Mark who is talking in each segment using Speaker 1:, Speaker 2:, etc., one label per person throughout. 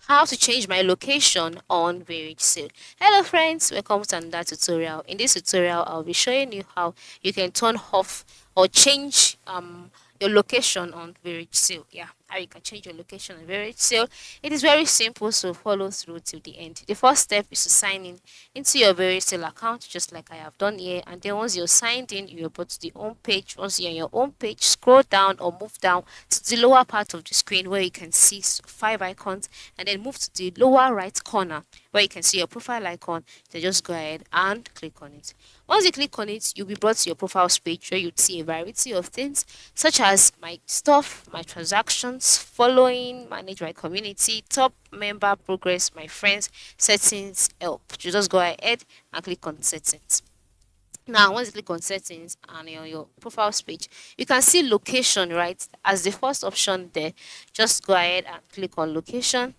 Speaker 1: How to change my location on Varagesale. Hello friends, welcome to another tutorial. In this tutorial, I'll be showing you how you can turn off or change your location on Varagesale. Yeah, how you can change your location on Varagesale. It is very simple, so follow through till the end. The first step is to sign in into your Varagesale account, just like I have done here. And then once you're signed in, you'll go to the home page. Once you're on your home page, scroll down or move down to the lower part of the screen where you can see five icons, and then move to the lower right corner where you can see your profile icon. Then just go ahead and click on it. Once you click on it, you'll be brought to your profile page where you'd see a variety of things such as my stuff, my transactions, following, manage my community, top member progress, my friends, settings, help. You just go ahead and click on settings. Now, once you click on settings and your profile page, you can see location, right? As the first option there, just go ahead and click on location,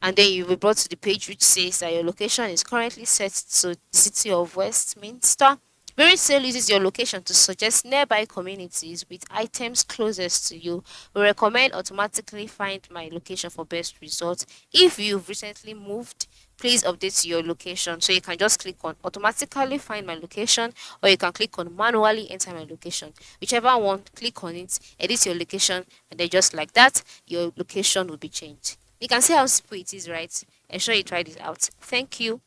Speaker 1: and then you'll be brought to the page which says that your location is currently set to the city of Westminster. Very Sale uses your location to suggest nearby communities with items closest to you. We recommend automatically find my location for best results. If you've recently moved, please update your location. So you can just click on automatically find my location, or you can click on manually enter my location. Whichever one, click on it, edit your location, and then just like that, your location will be changed. You can see how simple it is, right? Ensure you try this out. Thank you.